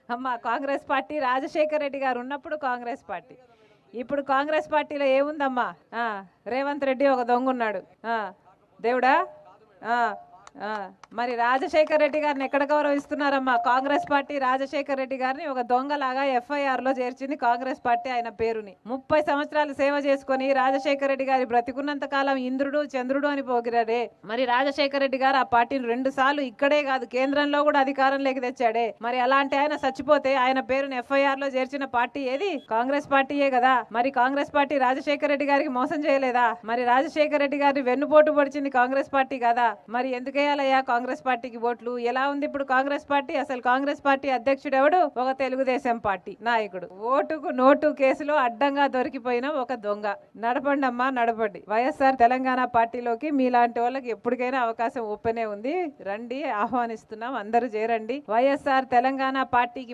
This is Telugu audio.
అమ్మ కాంగ్రెస్ పార్టీ రాజశేఖర్ రెడ్డి గారు ఉన్నప్పుడు కాంగ్రెస్ పార్టీ, ఇప్పుడు కాంగ్రెస్ పార్టీలో ఏముందమ్మా? రేవంత్ రెడ్డి ఒక దొంగ ఉన్నాడు. దేవుడా. ఆ, ఆ, మరి రాజశేఖర్ రెడ్డి గారిని ఎక్కడ గౌరవిస్తున్నారమ్మా? కాంగ్రెస్ పార్టీ రాజశేఖర్ రెడ్డి గారిని ఒక దొంగలాగా FIR లో చేర్చింది కాంగ్రెస్ పార్టీ ఆయన పేరుని. 30 సంవత్సరాలు సేవ చేసుకుని రాజశేఖర్ రెడ్డి గారి బ్రతికున్నంత కాలం ఇంద్రుడు చంద్రుడు అని పోగిరాడే. మరి రాజశేఖర్ రెడ్డి గారు ఆ పార్టీని 2 సార్లు ఇక్కడే కాదు కేంద్రంలో కూడా అధికారంలోకి తెచ్చాడే. మరి అలాంటి ఆయన చచ్చిపోతే ఆయన పేరుని FIR లో చేర్చిన పార్టీ ఏది? కాంగ్రెస్ పార్టీయే కదా. మరి కాంగ్రెస్ పార్టీ రాజశేఖర్ రెడ్డి గారికి మోసం చేయలేదా? మరి రాజశేఖర్ రెడ్డి గారిని వెన్నుపోటు పొడిచింది కాంగ్రెస్ పార్టీ కదా. మరి ఎందుకే కాంగ్రెస్ పార్టీకి ఓట్లు? ఎలా ఉంది ఇప్పుడు కాంగ్రెస్ పార్టీ? అసలు కాంగ్రెస్ పార్టీ అధ్యక్షుడు ఎవడు? ఒక తెలుగుదేశం పార్టీ నాయకుడు. ఓటుకు నోటు కేసులో అడ్డంగా దొరికిపోయిన ఒక దొంగ. నడపండి అమ్మా, నడపండి. వైఎస్ఆర్ తెలంగాణ పార్టీలోకి మీలాంటి వాళ్ళకి ఎప్పటికైనా అవకాశం ఓపెనే ఉంది. రండి, ఆహ్వానిస్తున్నాం, అందరూ చేరండి. వైఎస్ఆర్ తెలంగాణ పార్టీకి